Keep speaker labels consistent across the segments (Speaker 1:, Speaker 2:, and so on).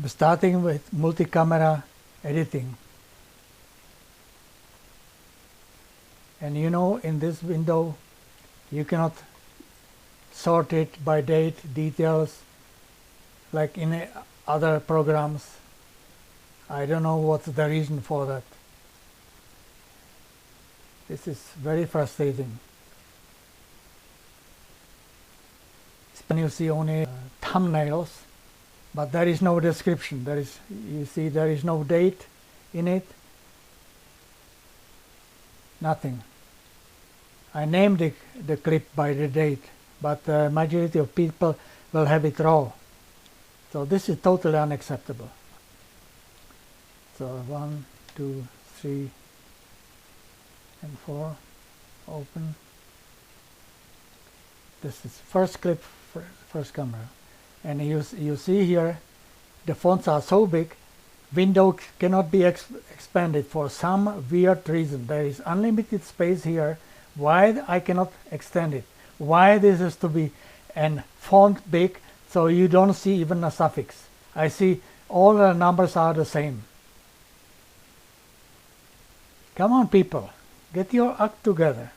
Speaker 1: I'm starting with multi-camera editing. And you know, in this window you cannot sort it by date, details, like in other programs. I don't know what's the reason for that. This is very frustrating. When you see only thumbnails, but there is no description. You see, there is no date in it. Nothing. I named the clip by the date, but the majority of people will have it raw. So this is totally unacceptable. So 1, 2, 3, and 4. Open. This is first clip, first camera. And you see here, the fonts are so big, window cannot be expanded for some weird reason. There is unlimited space here. Why I cannot extend it? Why this has to be an font big so you don't see even a suffix? I see all the numbers are the same. Come on, people, get your act together.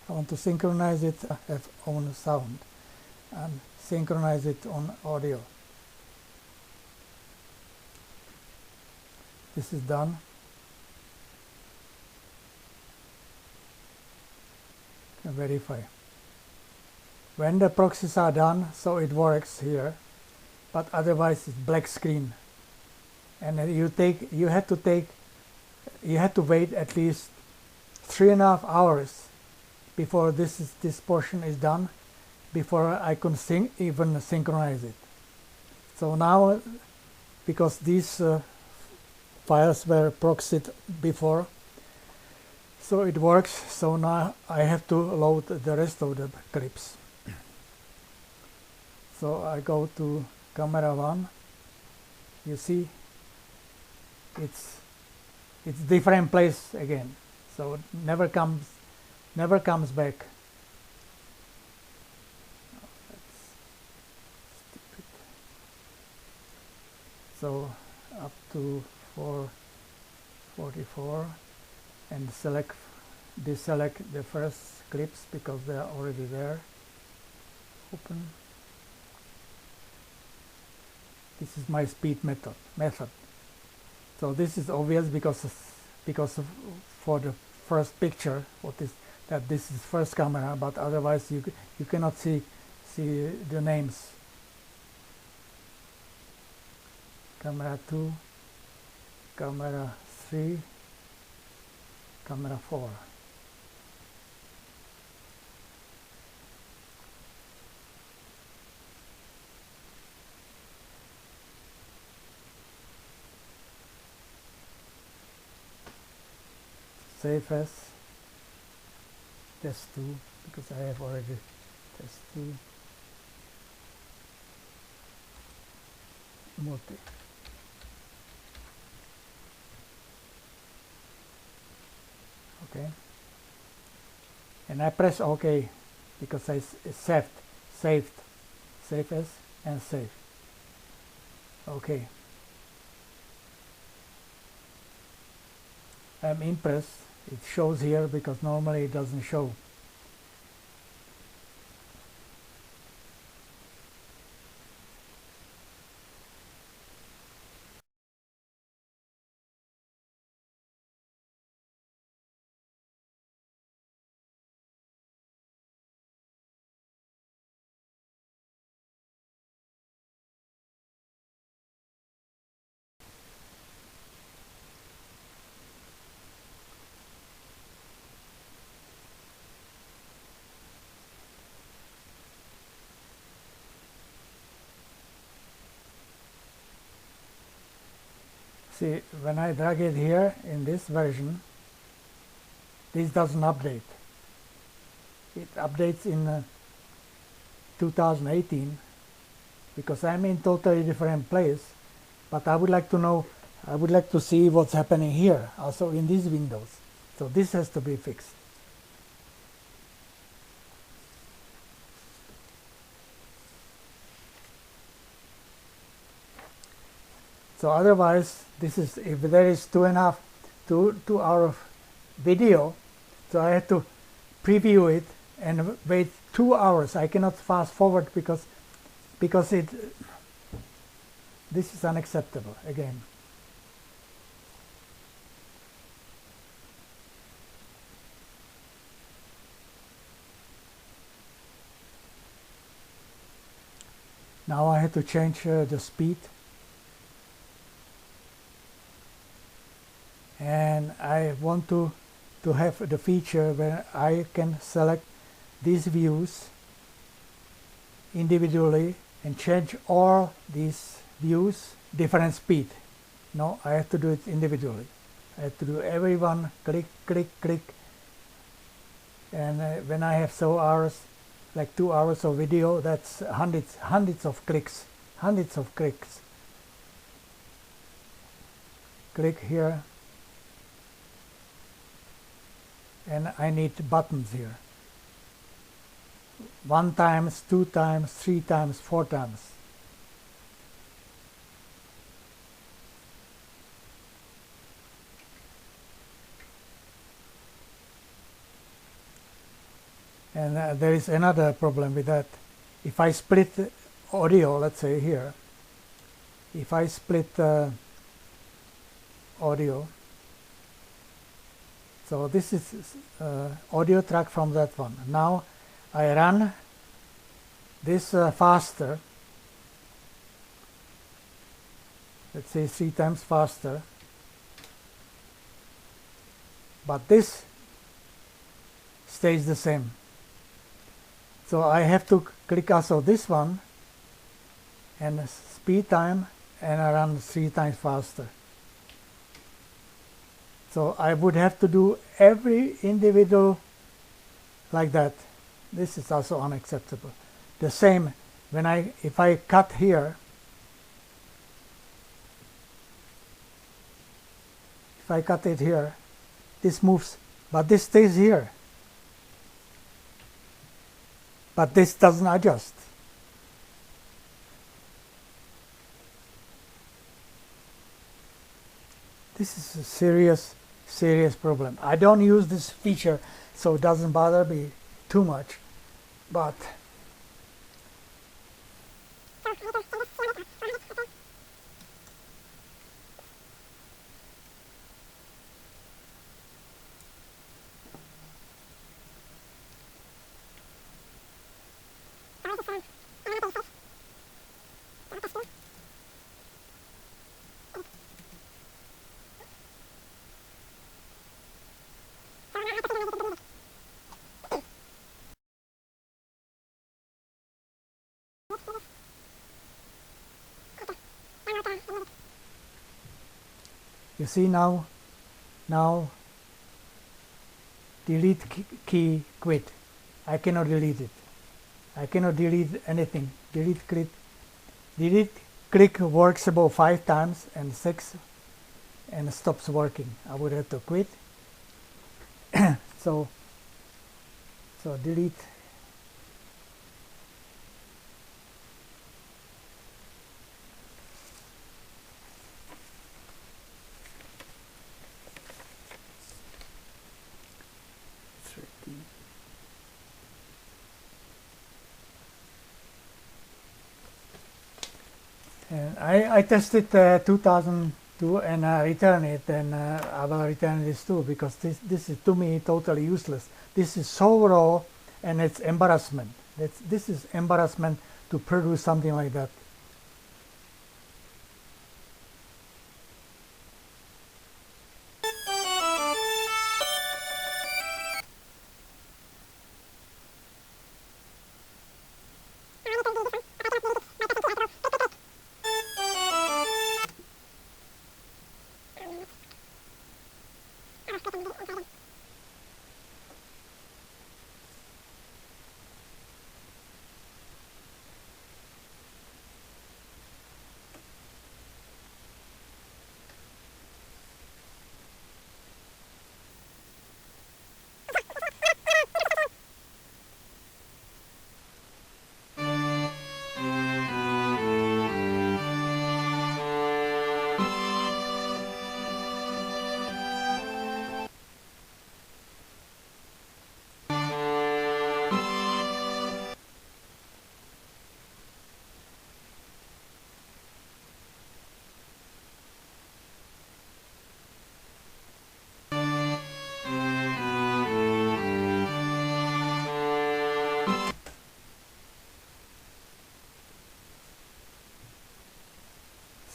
Speaker 1: I want to synchronize it, have own sound, and synchronize it on audio. This is done. Verify. When the proxies are done, so it works here, but otherwise it's black screen. And you had to wait at least 3.5 hours before this portion is done, before I could even synchronize it. So now, because these files were proxied before, so it works. So now I have to load the rest of the clips. So I go to camera 1. You see, it's different place again. So it never comes back. That's stupid. So up to 444 and deselect the first clips because they are already there. Open. This is my speed method. So this is obvious because for the first picture, that this is first camera, but otherwise you cannot see the names. Camera 2, camera 3, camera 4. Save as test 2 because I have already test 2 multi. Okay, and I press OK because I saved save as and save. Okay, I'm impressed. It shows here because normally it doesn't show. See, when I drag it here in this version, this doesn't update. It updates in 2018 because I'm in totally different place, but I would like to know, I would like to see what's happening here also in these windows. So this has to be fixed. So otherwise, this is, if there is 2 hour video, so I have to preview it and wait 2 hours. I cannot fast forward because this is unacceptable again. Now I have to change the speed, and I want to have the feature where I can select these views individually and change all these views different speed. No, I have to do it individually. I have to do every one, click, click, click, and when I have so hours, like 2 hours of video, that's hundreds of clicks, Click here, and I need buttons here. 1 times, 2 times, 3 times, 4 times. And there is another problem with that. If I split audio, let's say here, if I split audio, so this is audio track from that one. Now I run this faster, let's say 3 times faster, but this stays the same. So I have to click also this one and speed time, and I run 3 times faster. So I would have to do every individual like that. This is also unacceptable. The same when if I cut here, if I cut it here, this moves, but this stays here. But this doesn't adjust. This is a serious problem. I don't use this feature, so it doesn't bother me too much, but you see now delete key quit. I cannot delete it. I cannot delete anything. Delete click works about 5 times and 6 and stops working. I would have to quit. so delete. And I tested 2002 and return it, and I will return this too, because this is to me totally useless. This is so raw, and it's embarrassment. This is embarrassment to produce something like that.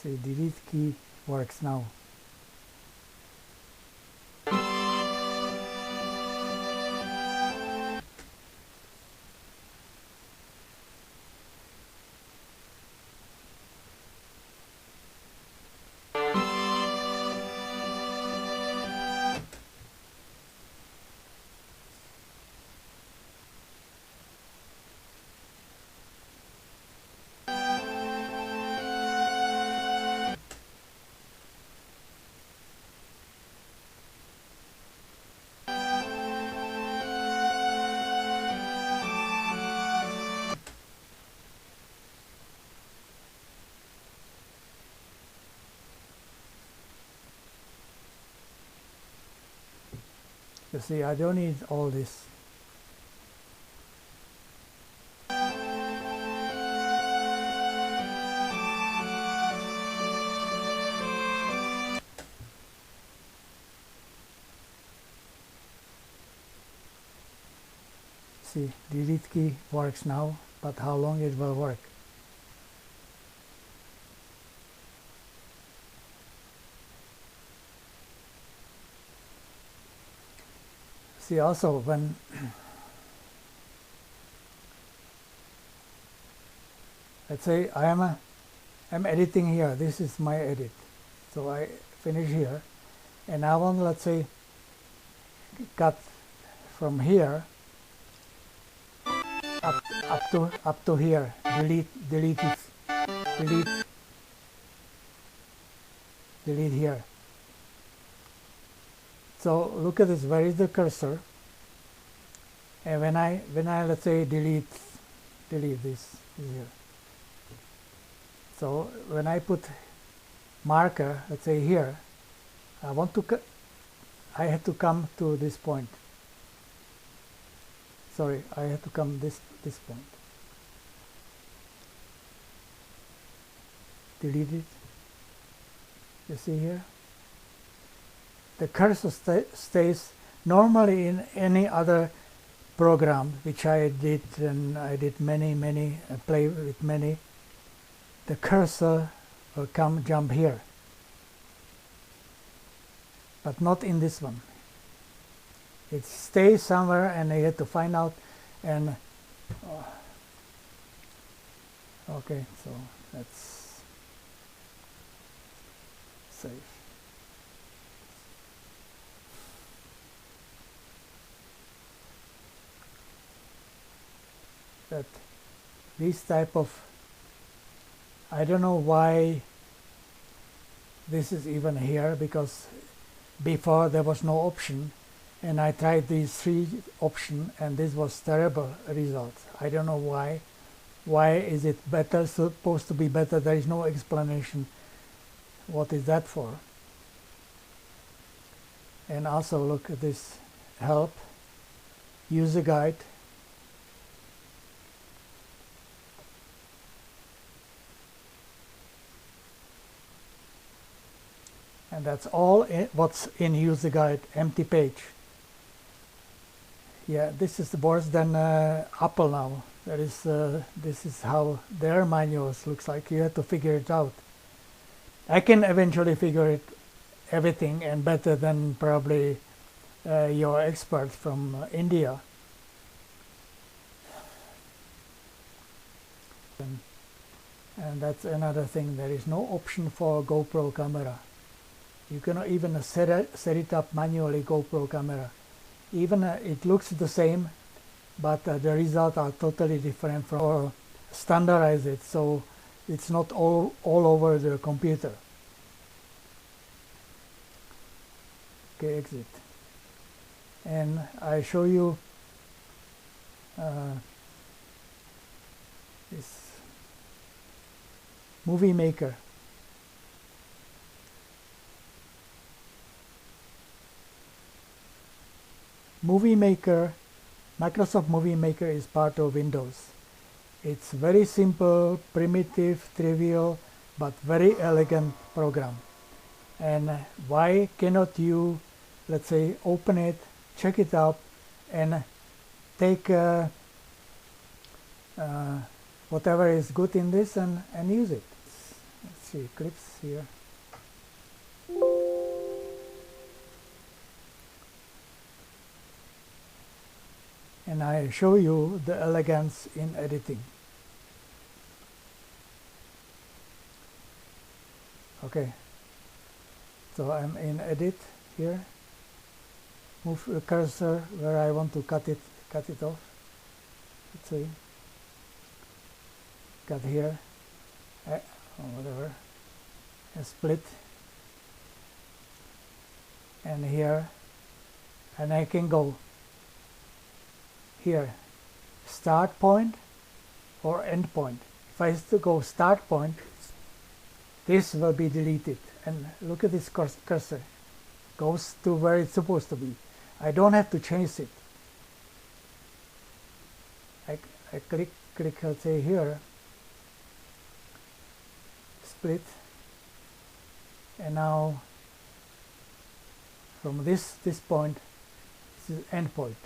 Speaker 1: see, delete key works now. You see, I don't need all this. See, delete key works now, but how long it will work? See, also when let's say I'm editing here, this is my edit, so I finish here, and I want, let's say, cut from here up to here, delete it, delete here. So look at this, where is the cursor? And when I let's say delete this here. So when I put marker, let's say here, I had to come to this point. Sorry, I had to come this point. Delete it. You see here? The cursor stays normally in any other program which I did, and I did many, play with many. The cursor will jump here, but not in this one. It stays somewhere, and I have to find out. And okay, so let's save. That this type of, I don't know why this is even here, because before there was no option, and I tried these 3 options, and this was terrible results. I don't know why. Why is it better, supposed to be better? There is no explanation. What is that for? And also look at this help, user guide. And that's all what's in user guide, empty page. Yeah, this is worse than Apple now. That is, this is how their manuals looks like. You have to figure it out. I can eventually figure it everything, and better than probably your expert from India. And that's another thing. There is no option for GoPro camera. You cannot even set it up manually, GoPro camera. Even it looks the same, but the results are totally different from, or standardize it, so it's not all over the computer. Okay, exit. And I show you this Movie Maker. Movie Maker, Microsoft Movie Maker is part of Windows. It's very simple, primitive, trivial, but very elegant program. And why cannot you, let's say, open it, check it out, and take whatever is good in this and use it? It's see clips here. And I show you the elegance in editing. Okay, so I'm in edit here. Move the cursor where I want to cut it off. Let's see. Cut here, or whatever, and split, and here, and I can go here, start point or end point. If I go start point, this will be deleted, and look at this cursor, goes to where it's supposed to be. I don't have to change it. I click, let's say here, split, and now from this point, this is end point,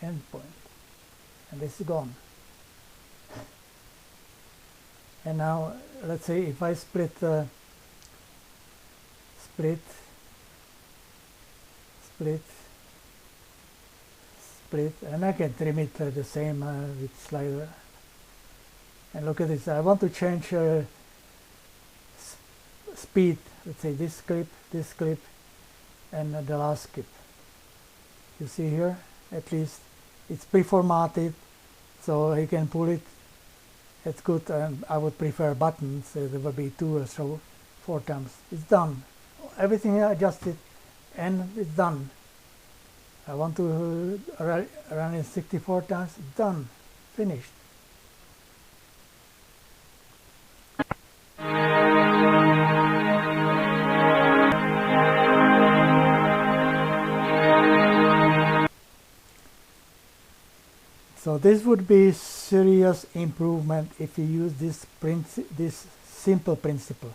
Speaker 1: and this is gone. And now let's say if I split, and I can trim it the same with slider. And look at this, I want to change speed, let's say this clip, and the last clip. You see here, at least it's pre-formatted, so you can pull it. It's good, and I would prefer buttons. There will be 2 or so, 4 times. It's done. Everything adjusted, and it's done. I want to run it 64 times. It's done. Finished. So this would be serious improvement if you use this simple principle.